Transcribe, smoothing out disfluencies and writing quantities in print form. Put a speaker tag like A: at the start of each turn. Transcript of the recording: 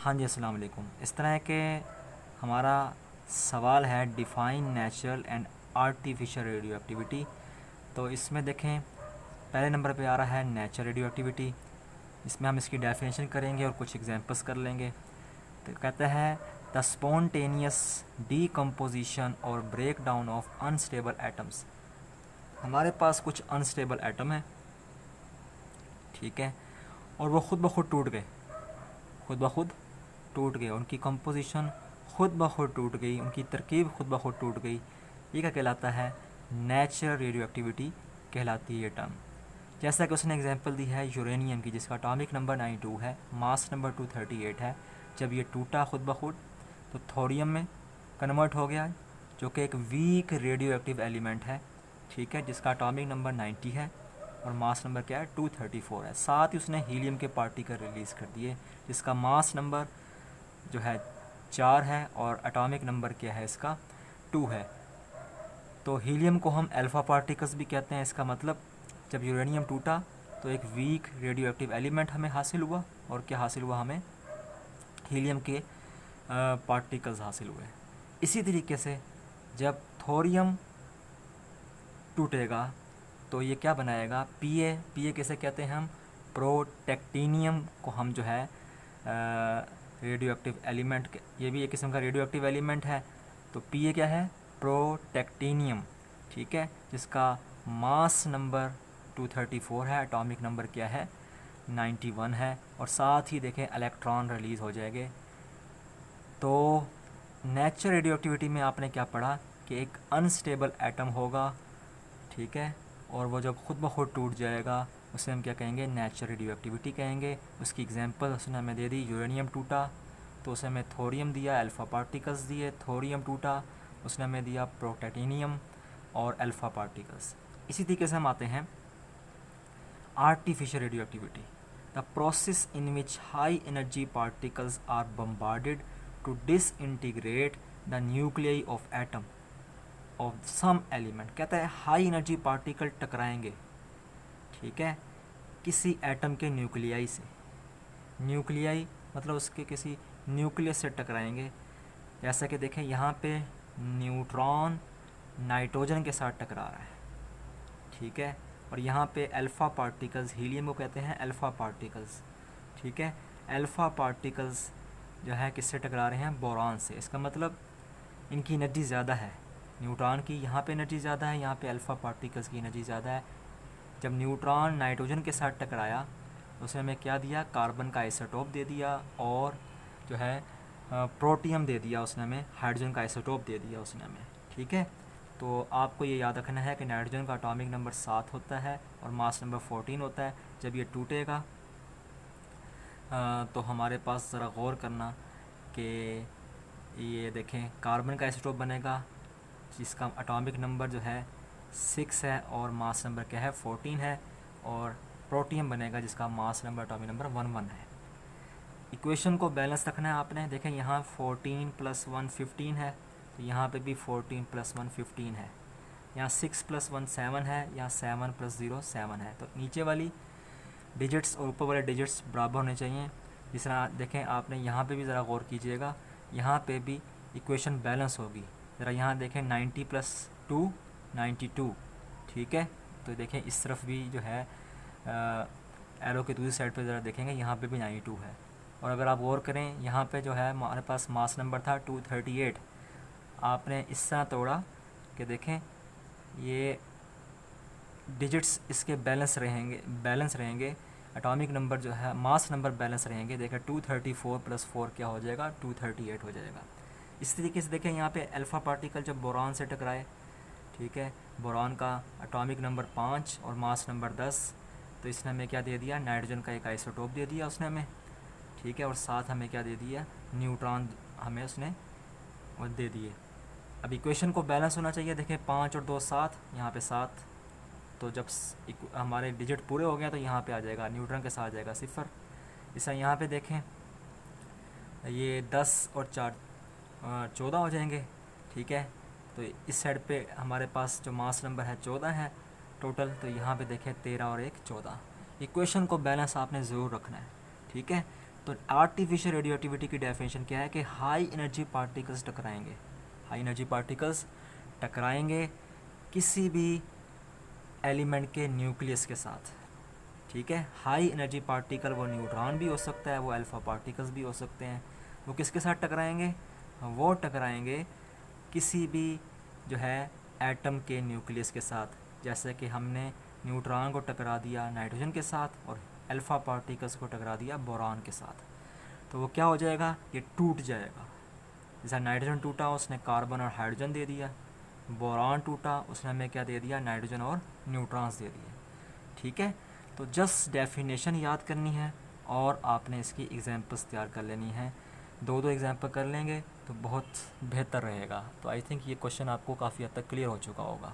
A: हाँ जी, अस्सलाम वालेकुम। इस तरह के हमारा सवाल है define natural and artificial radio activity. तो इसमें देखें पहले नंबर पे आ रहा है नेचुरल रेडियो एक्टिविटी। इसमें हम इसकी डेफिनेशन करेंगे और कुछ एग्जांपल्स कर लेंगे। तो कहता है द स्पॉन्टेनियस डीकम्पोजिशन और break down of unstable atoms. हमारे पास कुछ अनस्टेबल एटम है, ठीक है, और वो खुद ब खुद टूट गए, खुद ब खुद टूट गए, उनकी कंपोजिशन खुद ब खुद टूट गई, उनकी तरकीब खुद ब खुद टूट गई। ये क्या कहलाता है? नेचुरल रेडियो एक्टिविटी कहलाती है ये टर्म। जैसा कि उसने एग्जांपल दी है यूरेनियम की, जिसका एटॉमिक नंबर 92 है, मास नंबर 238 है। जब ये टूटा खुद ब खुद तो थोरियम में कन्वर्ट हो गया, जो कि एक वीक रेडियो एक्टिव एलिमेंट है, ठीक है, जिसका एटॉमिक नंबर 90 है और मास नंबर क्या है? 234 है। साथ ही उसने हीलियम के पार्टिकल रिलीज़ कर दिए, जिसका मास नंबर जो है 4 है और एटॉमिक नंबर क्या है इसका? 2 है। तो हीलियम को हम अल्फ़ा पार्टिकल्स भी कहते हैं। इसका मतलब जब यूरेनियम टूटा तो एक वीक रेडियो एक्टिव एलिमेंट हमें हासिल हुआ, और क्या हासिल हुआ? हमें हीलियम के पार्टिकल्स हासिल हुए। इसी तरीके से जब थोरियम टूटेगा तो ये क्या बनाएगा? पीए कैसे कहते हैं हम? प्रोटेक्टीनियम को हम जो है रेडियो एक्टिव एलिमेंट, ये भी एक किस्म का रेडियो एक्टिव एलिमेंट है। तो पीए क्या है? प्रोटेक्टीनियम, ठीक है, जिसका मास नंबर 234 है, एटॉमिक नंबर क्या है? 91 है, और साथ ही देखें इलेक्ट्रॉन रिलीज़ हो जाएंगे। तो नेचुरल रेडियो एक्टिविटी में आपने क्या पढ़ा कि एक अनस्टेबल एटम होगा, ठीक है, और वो जब खुद ब खुद टूट जाएगा उसे हम क्या कहेंगे? नेचुरल रेडियो एक्टिविटी कहेंगे। उसकी एग्जांपल उसने हमें दे दी, यूरेनियम टूटा तो उसने हमें थोरियम दिया, अल्फ़ा पार्टिकल्स दिए। थोरियम टूटा उसने हमें दिया प्रोटेटिनियम और अल्फ़ा पार्टिकल्स। इसी तरीके से हम आते हैं artificial radio activity, the process in which high energy particles are bombarded to disintegrate the nuclei of atom of some element. कहता है हाई एनर्जी पार्टिकल टकराएंगे, ठीक है, किसी एटम के न्यूक्लियाई से। न्यूक्लियाई मतलब उसके किसी न्यूक्लियस से टकराएंगे। जैसा कि देखें यहाँ पे न्यूट्रॉन नाइट्रोजन के साथ टकरा रहा है, ठीक है, और यहाँ पे अल्फ़ा पार्टिकल्स, हीलियम को कहते हैं अल्फ़ा पार्टिकल्स, ठीक है। अल्फ़ा पार्टिकल्स जो है किससे टकरा रहे हैं? बोरॉन से। इसका मतलब इनकी एनर्जी ज़्यादा है। न्यूट्रॉन की यहाँ पे एनर्जी ज़्यादा है, यहाँ पे अल्फ़ा पार्टिकल्स की एनर्जी ज़्यादा है। जब न्यूट्रॉन नाइट्रोजन के साथ टकराया उसने हमें क्या दिया? कार्बन का आइसोटोप दे दिया, और जो है प्रोटियम दे दिया उसने हमें, हाइड्रोजन का आइसोटोप दे दिया उसने हमें, ठीक है। तो आपको ये याद रखना है कि नाइट्रोजन का एटॉमिक नंबर 7 होता है और मास नंबर 14 होता है। जब ये टूटेगा तो हमारे पास ज़रा गौर करना कि ये देखें कार्बन का आइसोटोप बनेगा जिसका एटॉमिक नंबर जो है 6 है और मास नंबर क्या है? 14 है, और प्रोटियम बनेगा जिसका मास नंबर एटॉमिक नंबर 11 है। इक्वेशन को बैलेंस रखना है आपने। देखें यहाँ 14 + 1 15 है, तो यहाँ पे भी 14 + 1 15 है। यहाँ 6 + 1 7 है, यहाँ 7 + 0 7 है। तो नीचे वाली डिजिट्स और ऊपर वाले डिजिट्स बराबर होने चाहिए। जिस तरह देखें आपने यहाँ पे भी ज़रा गौर कीजिएगा, यहाँ पे भी इक्वेशन बैलेंस होगी। ज़रा यहाँ देखें 90 + 2 92, ठीक है। तो देखें इस तरफ भी जो है एरो के दूसरी साइड पे ज़रा देखेंगे, यहाँ पे भी 92 है। और अगर आप गौर करें यहाँ पे जो है हमारे पास मास नंबर था 238, आपने इस तरह तोड़ा कि देखें ये डिजिट्स इसके बैलेंस रहेंगे। एटॉमिक नंबर जो है, मास नंबर बैलेंस रहेंगे। देखें 234 + 4 क्या हो जाएगा? 238 हो जाएगा। इस तरीके से देखें यहाँ पे अल्फ़ा पार्टिकल जब बोरॉन से टकराए, ठीक है, बोरॉन का एटॉमिक नंबर 5 और मास नंबर 10, तो इसने हमें क्या दे दिया? नाइट्रोजन का एक आइसोटोप दे दिया उसने हमें, ठीक है, और साथ हमें क्या दे दिया? न्यूट्रॉन हमें उसने वो दे दिए। अब इक्वेशन को बैलेंस होना चाहिए। देखें 5 और 2 7, यहाँ पे 7, तो जब हमारे डिजिट पूरे हो गए तो यहाँ पे आ जाएगा, न्यूट्रॉन के साथ आ जाएगा 0। इसे यहाँ पे देखें ये 10 और 4 14 हो जाएंगे, ठीक है। तो इस साइड पे हमारे पास जो मास नंबर है 14 है टोटल, तो यहाँ पे देखें 13 और 1 14। इक्वेशन को बैलेंस आपने ज़रूर रखना है, ठीक है। तो आर्टिफिशियल रेडियो एक्टिविटी की डेफिनेशन क्या है कि हाई एनर्जी पार्टिकल्स टकराएंगे, हाई एनर्जी पार्टिकल्स टकराएंगे किसी भी एलिमेंट के न्यूक्लियस के साथ, ठीक है। हाई एनर्जी पार्टिकल वो न्यूट्रॉन भी हो सकता है, वो अल्फ़ा पार्टिकल्स भी हो सकते हैं। वो किसके साथ टकराएंगे? वो टकराएंगे किसी भी जो है एटम के न्यूक्लियस के साथ, जैसे कि हमने न्यूट्रॉन को टकरा दिया नाइट्रोजन के साथ और अल्फ़ा पार्टिकल्स को टकरा दिया बोरान के साथ। तो वो क्या हो जाएगा? ये टूट जाएगा। जैसा नाइट्रोजन टूटा उसने कार्बन और हाइड्रोजन दे दिया, बोरान टूटा उसने हमें क्या दे दिया? नाइट्रोजन और न्यूट्रॉन्स दे दिए, ठीक है। तो जस्ट डेफिनेशन याद करनी है और आपने इसकी एग्जांपल्स तैयार कर लेनी है। दो एग्जांपल कर लेंगे तो बहुत बेहतर रहेगा। तो आई थिंक ये क्वेश्चन आपको काफ़ी हद तक क्लियर हो चुका होगा।